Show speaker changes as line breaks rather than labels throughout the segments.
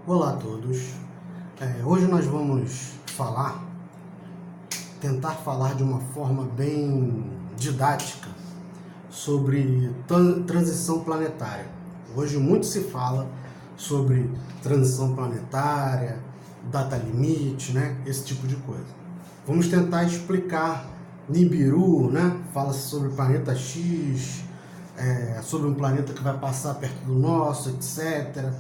Olá a todos. Hoje nós vamos tentar falar de uma forma bem didática sobre transição planetária. Hoje muito se fala sobre transição planetária, data limite, né? Esse tipo de coisa. Vamos tentar explicar Nibiru, né? Fala-se sobre o planeta X, sobre um planeta que vai passar perto do nosso, etc.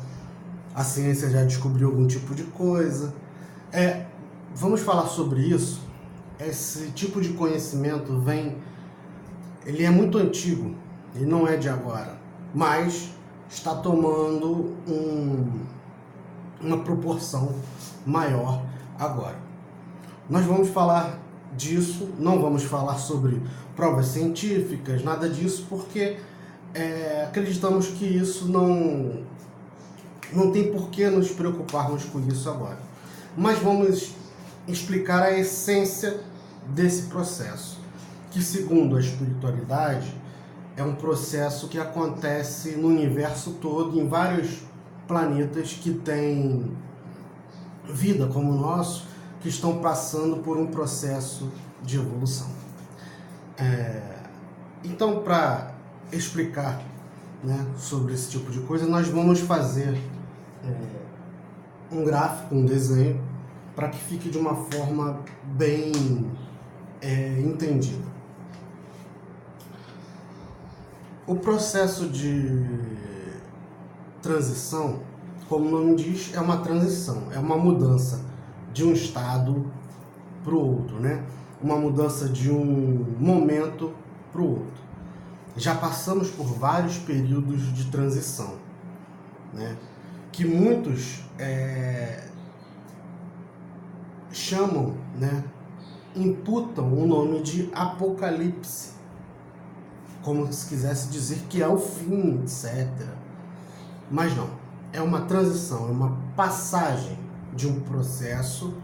A ciência já descobriu algum tipo de coisa. Vamos falar sobre isso. Esse tipo de conhecimento ele é muito antigo, ele não é de agora, mas está tomando uma proporção maior agora. Nós vamos falar disso, não vamos falar sobre provas científicas, nada disso, porque acreditamos que isso não tem por que nos preocuparmos com isso agora. Mas vamos explicar a essência desse processo, que segundo a espiritualidade é um processo que acontece no universo todo, em vários planetas que têm vida como o nosso, que estão passando por um processo de evolução. Então, para explicar, né, sobre esse tipo de coisa, nós vamos fazer um gráfico, um desenho, para que fique de uma forma bem entendida. O processo de transição, como o nome diz, é uma transição, é uma mudança de um estado para o outro, né? Uma mudança de um momento para o outro. Já passamos por vários períodos de transição, né? Que muitos chamam, né? Imputam o nome de apocalipse, como se quisesse dizer que é o fim, etc. Mas não, é uma transição, é uma passagem de um processo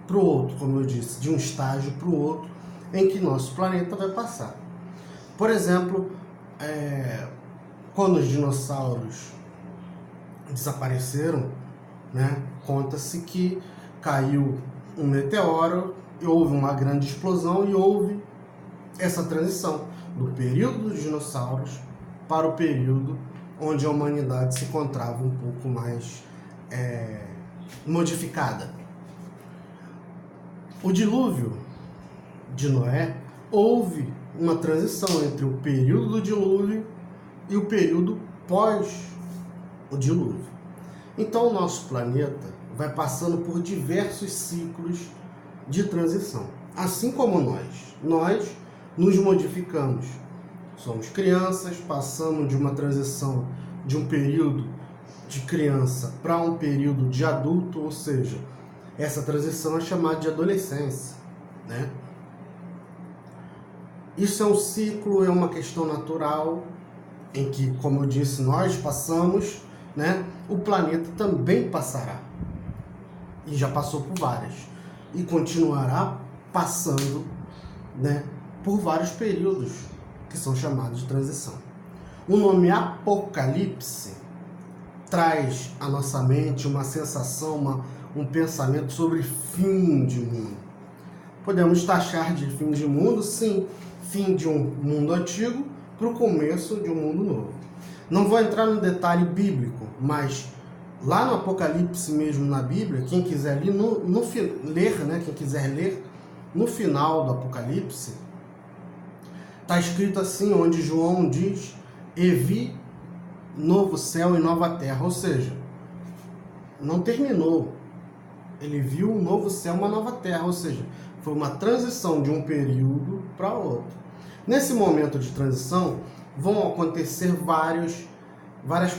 para o outro, como eu disse, de um estágio para o outro, em que nosso planeta vai passar. Por exemplo, quando os dinossauros desapareceram, né, conta-se que caiu um meteoro, e houve uma grande explosão e houve essa transição do período dos dinossauros para o período onde a humanidade se encontrava um pouco mais modificada. O dilúvio de Noé, houve uma transição entre o período do dilúvio e o período pós o dilúvio. Então o nosso planeta vai passando por diversos ciclos de transição. Assim como nós nos modificamos. Somos crianças, passamos de uma transição de um período de criança para um período de adulto, ou seja, essa transição é chamada de adolescência, né? Isso é um ciclo, é uma questão natural, em que, como eu disse, nós passamos, né? O planeta também passará. E já passou por várias. E continuará passando, né, por vários períodos que são chamados de transição. O nome Apocalipse traz à nossa mente uma sensação, um pensamento sobre fim de mundo. Podemos taxar de fim de mundo, sim, fim de um mundo antigo para o começo de um mundo novo. Não vou entrar no detalhe bíblico, mas lá no Apocalipse mesmo na Bíblia, quem quiser ler, né, quem quiser ler, no final do Apocalipse, está escrito assim, onde João diz: "E vi novo céu e nova terra", ou seja, não terminou. Ele viu um novo céu e uma nova terra, ou seja, foi uma transição de um período para outro. Nesse momento de transição, vão acontecer várias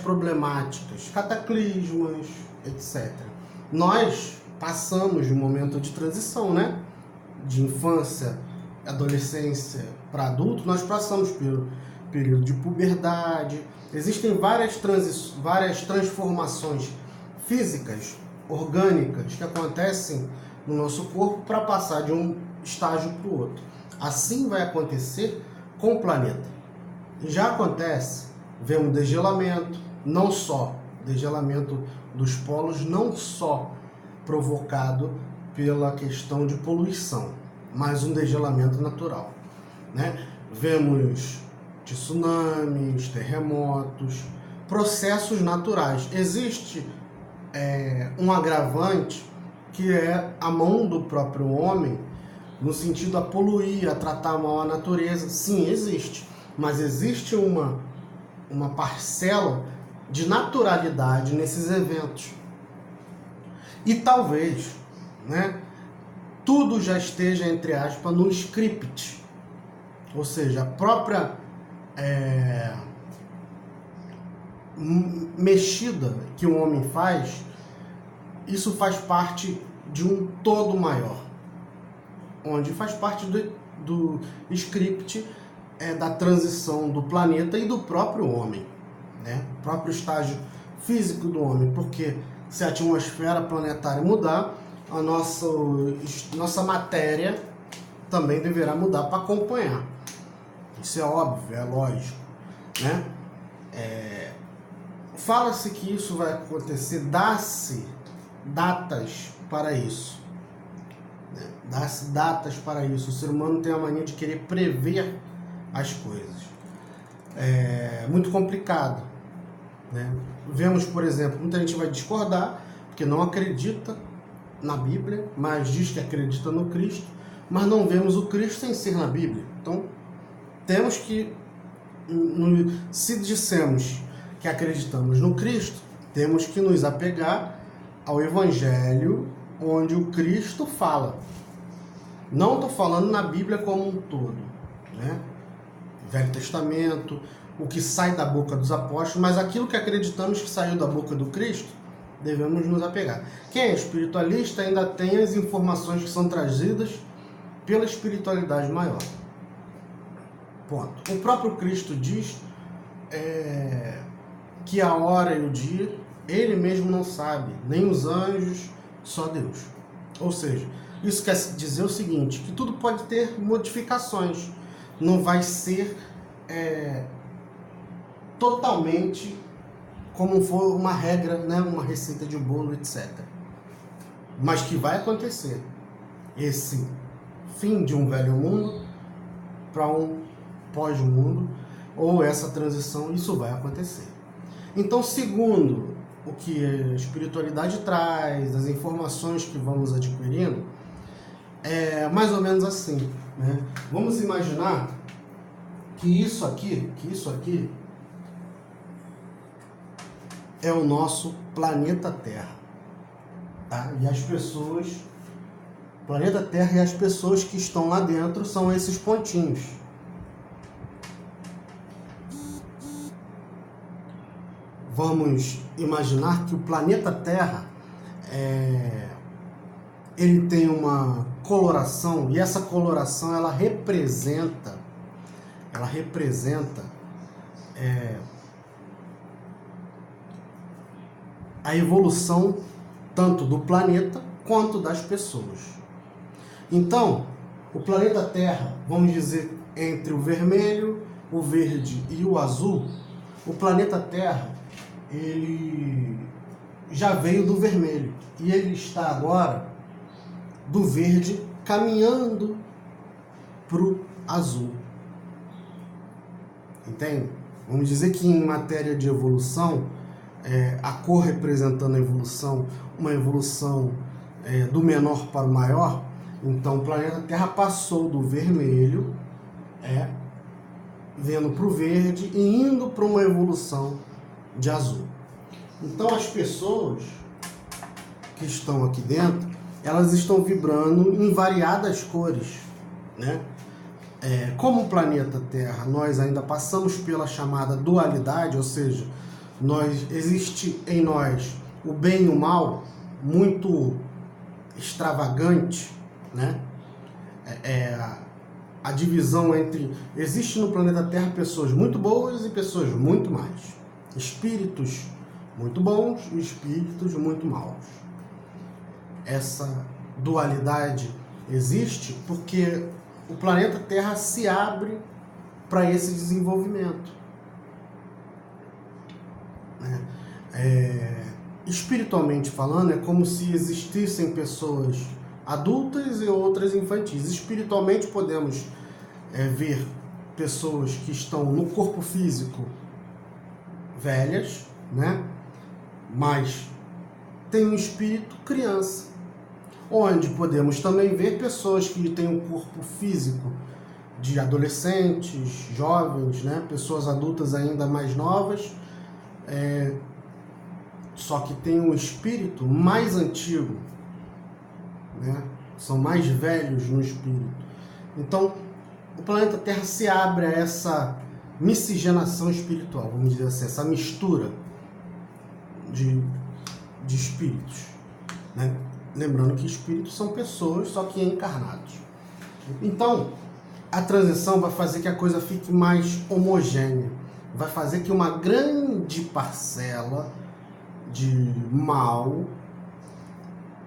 problemáticas, cataclismos, etc. Nós passamos de um momento de transição, né? De infância, adolescência para adulto, nós passamos pelo período de puberdade. Existem várias transformações físicas, orgânicas, que acontecem no nosso corpo para passar de um estágio para o outro. Assim vai acontecer com o planeta. Já acontece, vê um degelamento, não só Degelamento dos polos não só provocado pela questão de poluição, mas um degelamento natural, né? Vemos tsunamis, terremotos, processos naturais. Existe um agravante que é a mão do próprio homem, no sentido a poluir, a tratar mal a natureza. Sim, existe, mas existe uma parcela de naturalidade nesses eventos. E talvez, né, tudo já esteja, entre aspas, no script. Ou seja, a própria mexida que o homem faz, isso faz parte de um todo maior, onde faz parte do script da transição do planeta e do próprio homem, né? O próprio estágio físico do homem, porque se a atmosfera planetária mudar, a nossa matéria também deverá mudar para acompanhar. Isso é óbvio, é lógico, né? Fala-se que isso vai acontecer, dá-se datas para isso. Né? Dá-se datas para isso. O ser humano tem a mania de querer prever as coisas. É muito complicado, né? Vemos, por exemplo, muita gente vai discordar, porque não acredita na Bíblia, mas diz que acredita no Cristo, mas não vemos o Cristo sem ser na Bíblia. Então, temos que, se dissemos que acreditamos no Cristo, temos que nos apegar ao Evangelho onde o Cristo fala. Não estou falando na Bíblia como um todo, né? Velho Testamento, o que sai da boca dos apóstolos, mas aquilo que acreditamos que saiu da boca do Cristo, devemos nos apegar. Quem é espiritualista ainda tem as informações que são trazidas pela espiritualidade maior. Ponto. O próprio Cristo diz que a hora e o dia ele mesmo não sabe, nem os anjos, só Deus. Ou seja, isso quer dizer o seguinte, que tudo pode ter modificações, não vai ser totalmente como for uma regra, né, uma receita de bolo, etc. Mas que vai acontecer esse fim de um velho mundo para um pós-mundo, ou essa transição, isso vai acontecer. Então, segundo o que a espiritualidade traz, as informações que vamos adquirindo, é mais ou menos assim, né? Vamos imaginar que isso aqui é o nosso planeta Terra, tá? E as pessoas, planeta Terra e as pessoas que estão lá dentro são esses pontinhos. Vamos imaginar que o planeta Terra ele tem uma coloração, e essa coloração ela representa a evolução tanto do planeta quanto das pessoas. Então, o planeta Terra, vamos dizer, entre o vermelho, o verde e o azul, o planeta Terra ele já veio do vermelho e ele está agora do verde caminhando para o azul. Entende? Vamos dizer que em matéria de evolução, a cor representando a evolução, uma evolução do menor para o maior, então o planeta Terra passou do vermelho, vendo para o verde e indo para uma evolução de azul. Então as pessoas que estão aqui dentro, elas estão vibrando em variadas cores, né? Como o planeta Terra, nós ainda passamos pela chamada dualidade, ou seja, existe em nós o bem e o mal muito extravagante, né? A divisão existe no planeta Terra pessoas muito boas e pessoas muito más. Espíritos muito bons e espíritos muito maus. Essa dualidade existe porque o planeta Terra se abre para esse desenvolvimento. Espiritualmente falando, é como se existissem pessoas adultas e outras infantis. Espiritualmente podemos ver pessoas que estão no corpo físico velhas, né? Mas tem um espírito criança, onde podemos também ver pessoas que têm um corpo físico de adolescentes, jovens, né? Pessoas adultas ainda mais novas, só que tem um espírito mais antigo, né? São mais velhos no espírito. Então, o planeta Terra se abre a essa miscigenação espiritual, vamos dizer assim, essa mistura de espíritos, né? Lembrando que espíritos são pessoas, só que encarnados. Então, a transição vai fazer que a coisa fique mais homogênea, vai fazer que uma grande parcela de mal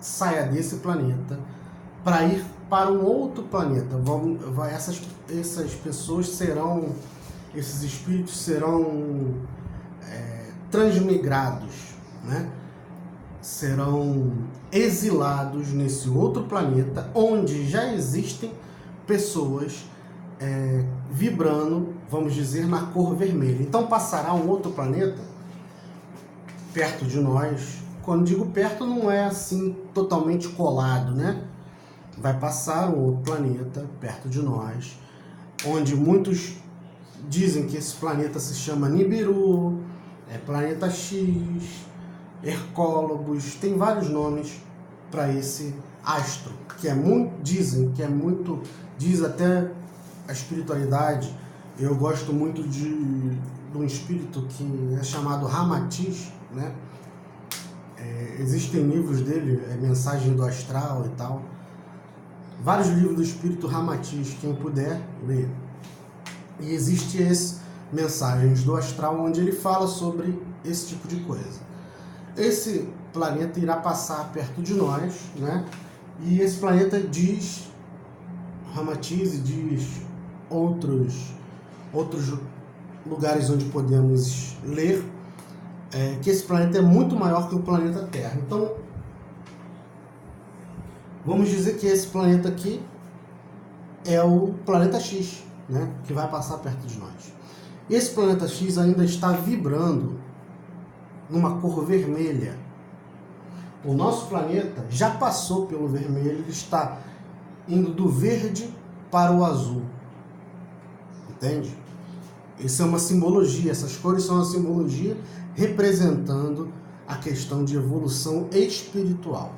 saia desse planeta para ir para um outro planeta. Essas pessoas serão, esses espíritos serão transmigrados, né? Serão exilados nesse outro planeta onde já existem pessoas vibrando, vamos dizer, na cor vermelha. Então passará um outro planeta perto de nós. Quando digo perto, não é assim totalmente colado, né? Vai passar um outro planeta perto de nós, onde muitos dizem que esse planeta se chama Nibiru, Planeta X, Hercólogos, tem vários nomes para esse astro, que é muito, dizem que é muito, diz até a espiritualidade. Eu gosto muito de um espírito que é chamado Ramatiz, né? Existem livros dele, Mensagem do Astral e tal, vários livros do espírito Ramatiz, quem puder ler. E existe esse Mensagens do Astral, onde ele fala sobre esse tipo de coisa. Esse planeta irá passar perto de nós, né? E esse planeta diz, Ramatiz diz outros lugares onde podemos ler, que esse planeta é muito maior que o planeta Terra. Então, vamos dizer que esse planeta aqui é o planeta X, né? Que vai passar perto de nós. Esse planeta X ainda está vibrando numa cor vermelha. O nosso planeta já passou pelo vermelho, ele está indo do verde para o azul. Entende? Isso é uma simbologia, essas cores são uma simbologia representando a questão de evolução espiritual.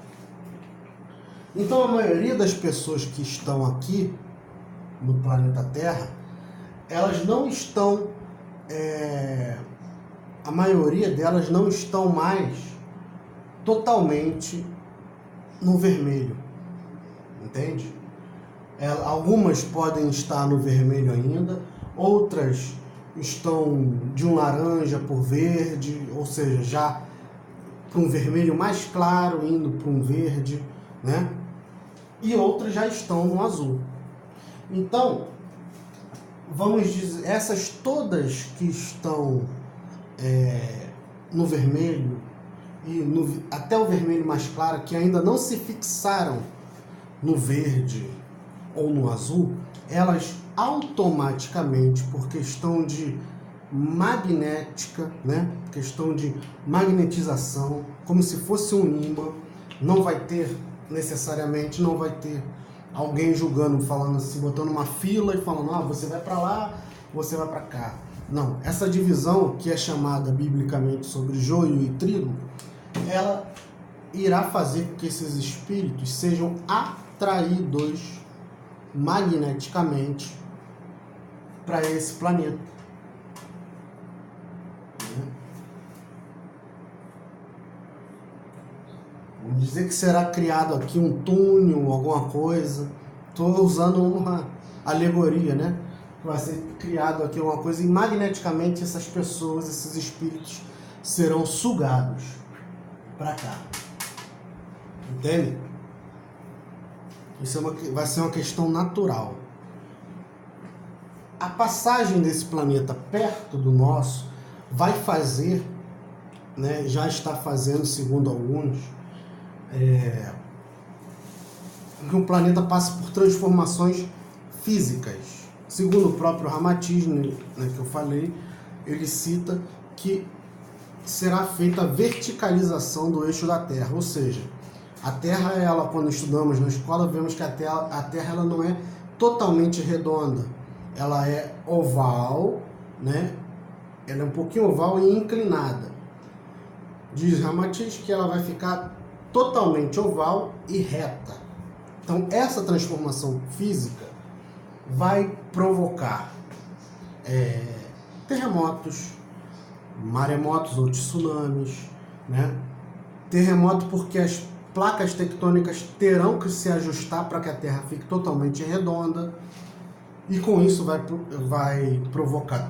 Então a maioria das pessoas que estão aqui no planeta Terra, elas não estão, a maioria delas não estão mais totalmente no vermelho, entende? Algumas podem estar no vermelho ainda, outras estão de um laranja por verde, ou seja, já para um vermelho mais claro, indo para um verde, né? E outras já estão no azul. Então, vamos dizer, essas todas que estão no vermelho, e até o vermelho mais claro, que ainda não se fixaram no verde ou no azul, elas automaticamente, por questão de magnética, né? Questão de magnetização, como se fosse um ímã, não vai ter necessariamente, não vai ter alguém julgando, falando assim, botando uma fila e falando, você vai para lá, você vai para cá. Não, essa divisão que é chamada biblicamente sobre joio e trigo, ela irá fazer com que esses espíritos sejam atraídos magneticamente para esse planeta. Vamos dizer que será criado aqui um túnel, alguma coisa. Estou usando uma alegoria, né? Vai ser criado aqui uma coisa e magneticamente essas pessoas, esses espíritos, serão sugados para cá. Entende? Isso vai ser uma questão natural. A passagem desse planeta perto do nosso vai fazer né, já está fazendo, segundo alguns, que o planeta passe por transformações físicas. Segundo o próprio Ramatiz, né, que eu falei, ele cita que será feita a verticalização do eixo da Terra, ou seja, a Terra, ela, quando estudamos na escola, vemos que a Terra ela não é totalmente redonda, ela é oval, né? Ela é um pouquinho oval e inclinada. Diz Ramatiz que ela vai ficar totalmente oval e reta. Então, essa transformação física vai provocar terremotos, maremotos ou tsunamis, né? Terremoto porque as placas tectônicas terão que se ajustar para que a Terra fique totalmente redonda, e com isso vai provocar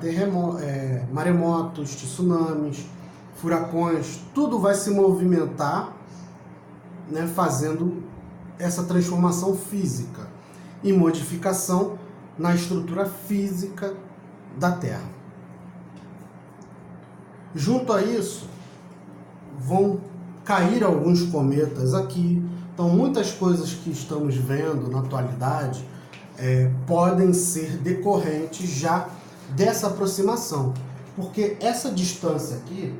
maremotos, tsunamis, furacões, tudo vai se movimentar, né, fazendo essa transformação física e modificação na estrutura física da Terra. Junto a isso, vão cair alguns cometas aqui. Então, muitas coisas que estamos vendo na atualidade podem ser decorrentes já dessa aproximação. Porque essa distância aqui,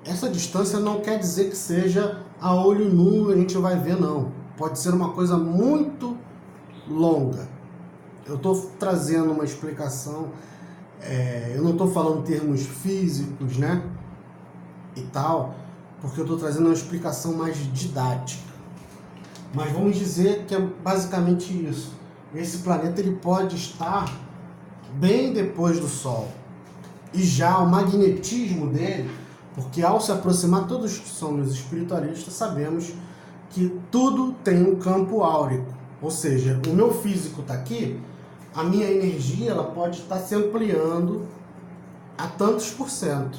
essa distância não quer dizer que seja a olho nu a gente vai ver, não. Pode ser uma coisa muito longa. Eu estou trazendo uma explicação, eu não estou falando termos físicos, né, e tal, porque eu estou trazendo uma explicação mais didática. Mas vamos dizer que é basicamente isso. Esse planeta ele pode estar bem depois do Sol. E já o magnetismo dele, porque ao se aproximar, todos que somos espiritualistas sabemos que tudo tem um campo áurico. Ou seja, o meu físico está aqui, a minha energia ela pode estar se ampliando a tantos %.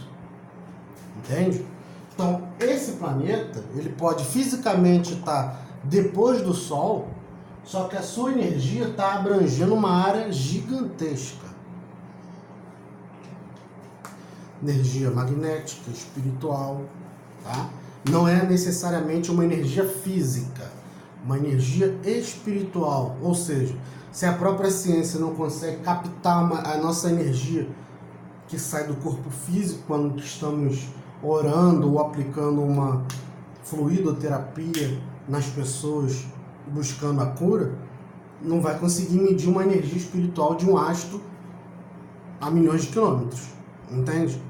Entende? Então, esse planeta, ele pode fisicamente estar depois do Sol, só que a sua energia está abrangendo uma área gigantesca. Energia magnética, espiritual, tá? Não é necessariamente uma energia física, uma energia espiritual. Ou seja, se a própria ciência não consegue captar a nossa energia que sai do corpo físico quando estamos orando ou aplicando uma fluidoterapia nas pessoas buscando a cura, não vai conseguir medir uma energia espiritual de um astro a milhões de quilômetros, entende?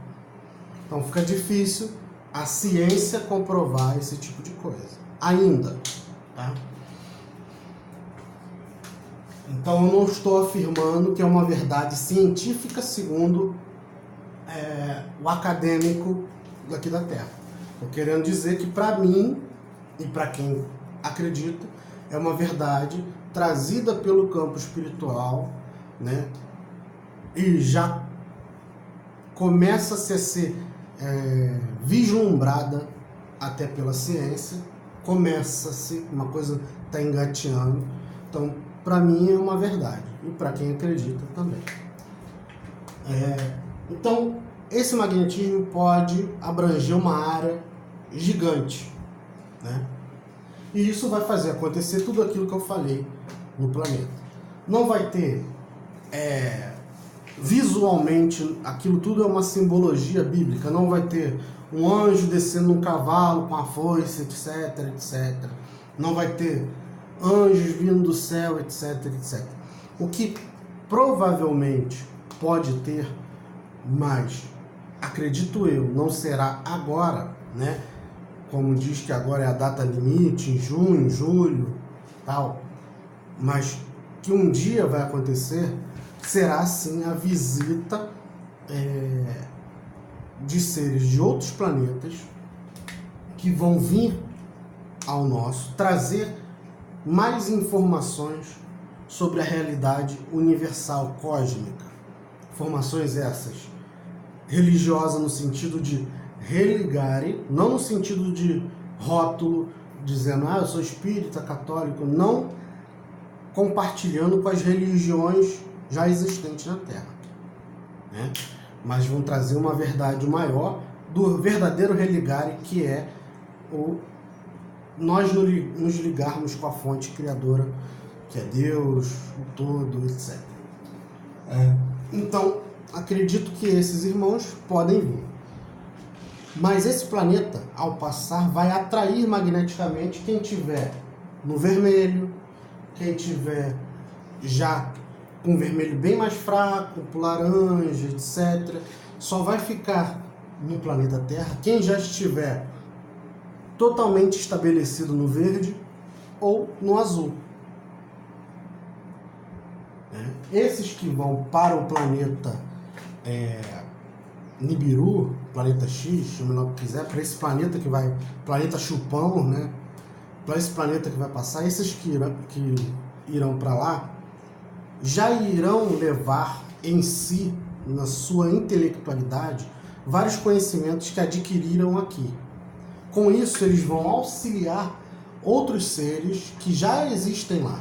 Então fica difícil a ciência comprovar esse tipo de coisa, ainda, tá? Então eu não estou afirmando que é uma verdade científica segundo o acadêmico daqui da Terra. Estou querendo dizer que para mim e para quem acredita é uma verdade trazida pelo campo espiritual, né? E já começa-se a ser vislumbrada até pela ciência, começa-se, uma coisa está engateando. Então, para mim é uma verdade, e para quem acredita também. Então, esse magnetismo pode abranger uma área gigante, né? E isso vai fazer acontecer tudo aquilo que eu falei no planeta. Não vai ter visualmente, aquilo tudo é uma simbologia bíblica, não vai ter um anjo descendo num cavalo com a foice, etc, etc. Não vai ter anjos vindo do céu, etc, etc. O que provavelmente pode ter, mas acredito eu, não será agora, né? Como diz que agora é a data limite, em junho, julho, tal, mas que um dia vai acontecer, será sim a visita de seres de outros planetas que vão vir ao nosso trazer mais informações sobre a realidade universal cósmica. Informações essas religiosas no sentido de religarem, não no sentido de rótulo, dizendo, eu sou espírita, católico, não compartilhando com as religiões já existentes na Terra, né? Mas vão trazer uma verdade maior do verdadeiro religare, que é nós nos ligarmos com a fonte criadora, que é Deus, o todo, etc. Então, acredito que esses irmãos podem vir. Mas esse planeta, ao passar, vai atrair magneticamente quem tiver no vermelho, quem tiver já com vermelho bem mais fraco, pro laranja, etc. Só vai ficar no planeta Terra quem já estiver totalmente estabelecido no verde ou no azul. Esses que vão para o planeta Nibiru, planeta X, chame lá o que quiser, para esse planeta que vai, planeta Chupão, né? Para esse planeta que vai passar, esses que irão para lá, já irão levar em si, na sua intelectualidade, vários conhecimentos que adquiriram aqui. Com isso, eles vão auxiliar outros seres que já existem lá.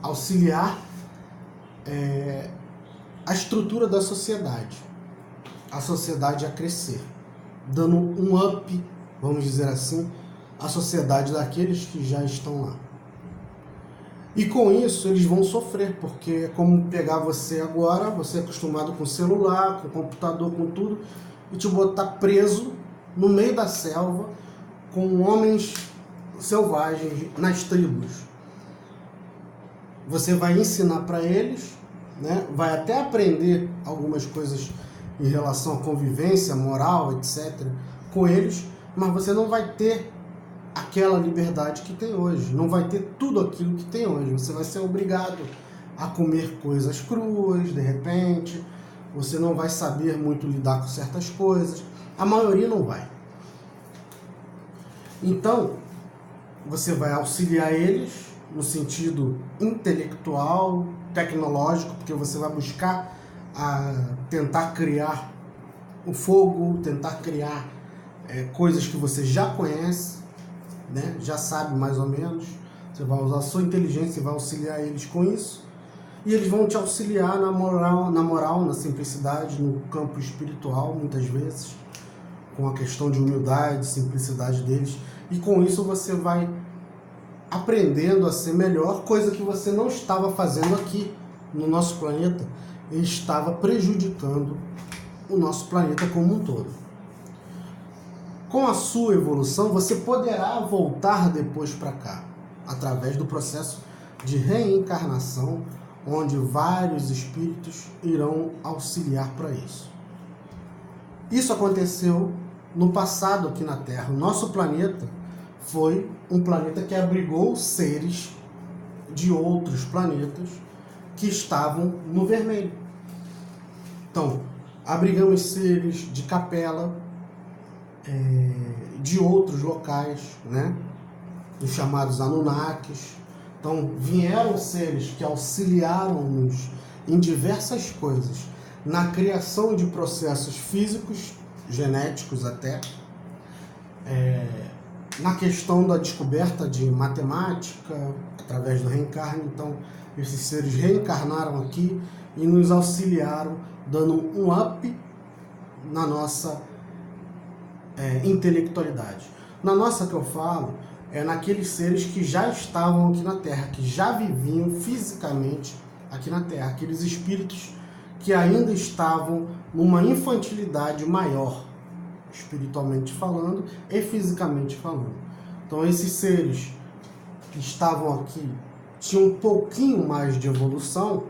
Auxiliar a estrutura da sociedade. A sociedade a crescer. Dando um up, vamos dizer assim, à sociedade daqueles que já estão lá. E com isso eles vão sofrer, porque é como pegar você agora, você é acostumado com celular, com computador, com tudo, e te botar preso no meio da selva com homens selvagens nas tribos. Você vai ensinar para eles, né? Vai até aprender algumas coisas em relação à convivência, moral, etc., com eles, mas você não vai ter aquela liberdade que tem hoje, não vai ter tudo aquilo que tem hoje. Você vai ser obrigado a comer coisas cruas, de repente, você não vai saber muito lidar com certas coisas, a maioria não vai. Então, você vai auxiliar eles no sentido intelectual, tecnológico, porque você vai buscar tentar criar o fogo, tentar criar coisas que você já conhece, né? Já sabe mais ou menos. Você vai usar a sua inteligência e vai auxiliar eles com isso. E eles vão te auxiliar na moral, na simplicidade, no campo espiritual, muitas vezes, com a questão de humildade, simplicidade deles. E com isso você vai aprendendo a ser melhor, coisa que você não estava fazendo aqui no nosso planeta e estava prejudicando o nosso planeta como um todo. Com a sua evolução, você poderá voltar depois para cá, através do processo de reencarnação, onde vários espíritos irão auxiliar para isso. Isso aconteceu no passado aqui na Terra. O nosso planeta foi um planeta que abrigou seres de outros planetas que estavam no vermelho. Então, abrigamos seres de Capela, de outros locais, né? Os chamados Anunnakis. Então, vieram seres que auxiliaram-nos em diversas coisas, na criação de processos físicos, genéticos até, na questão da descoberta de matemática, através do reencarne. Então, esses seres reencarnaram aqui e nos auxiliaram, dando um up na nossa intelectualidade. Na nossa que eu falo, é naqueles seres que já estavam aqui na Terra, que já viviam fisicamente aqui na Terra, aqueles espíritos que ainda estavam numa infantilidade maior, espiritualmente falando e fisicamente falando. Então esses seres que estavam aqui tinham um pouquinho mais de evolução,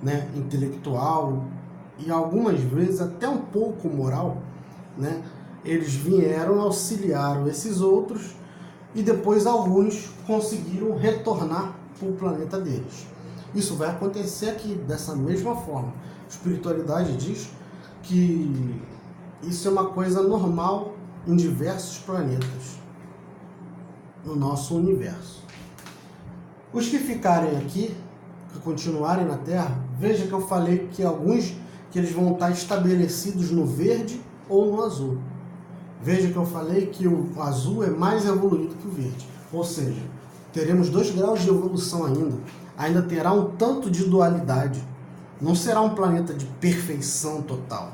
né, intelectual e algumas vezes até um pouco moral, né? Eles vieram, auxiliaram esses outros e depois alguns conseguiram retornar para o planeta deles. Isso vai acontecer aqui dessa mesma forma. A espiritualidade diz que isso é uma coisa normal em diversos planetas no nosso universo. Os que ficarem aqui, que continuarem na Terra, veja que eu falei que alguns que eles vão estar estabelecidos no verde ou no azul. Veja que eu falei que o azul é mais evoluído que o verde. Ou seja, teremos 2 graus de evolução ainda. Ainda terá um tanto de dualidade. Não será um planeta de perfeição total.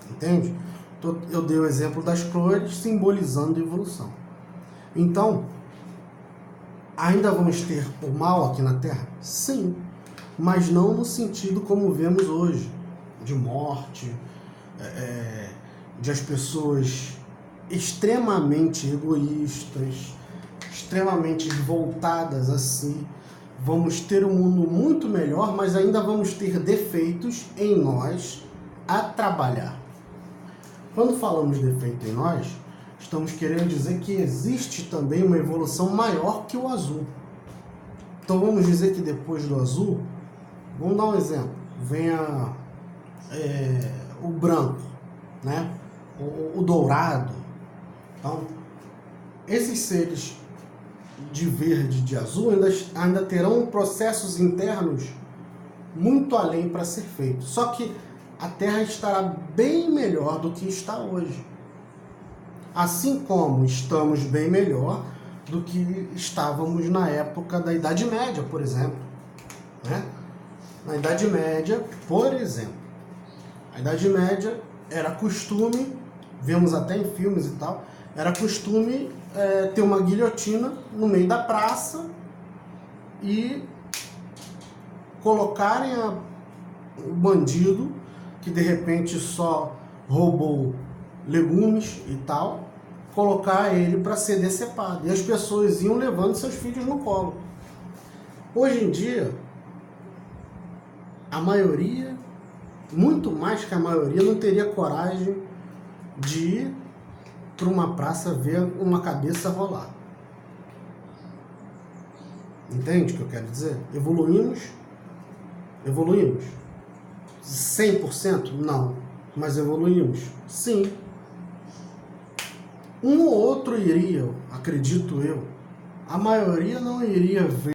Entende? Eu dei o exemplo das flores simbolizando evolução. Então, ainda vamos ter o mal aqui na Terra? Sim, mas não no sentido como vemos hoje, de morte, de as pessoas extremamente egoístas, extremamente voltadas a si. Vamos ter um mundo muito melhor, mas ainda vamos ter defeitos em nós a trabalhar. Quando falamos defeito em nós, estamos querendo dizer que existe também uma evolução maior que o azul. Então vamos dizer que depois do azul, vamos dar um exemplo, venha o branco, né? O dourado. Então, esses seres de verde e de azul ainda terão processos internos muito além para ser feito. Só que a Terra estará bem melhor do que está hoje. Assim como estamos bem melhor do que estávamos na época da Idade Média, por exemplo. Né? Na Idade Média, por exemplo, a Idade Média era costume, vemos até em filmes e tal, era costume ter uma guilhotina no meio da praça e colocarem o bandido que de repente só roubou legumes e tal, colocar ele para ser decepado. E as pessoas iam levando seus filhos no colo. Hoje em dia, a maioria, muito mais que a maioria, não teria coragem de ir para uma praça ver uma cabeça rolar. Entende o que eu quero dizer? Evoluímos. 100%? Não. Mas evoluímos? Sim. Um ou outro iria, acredito eu. A maioria não iria ver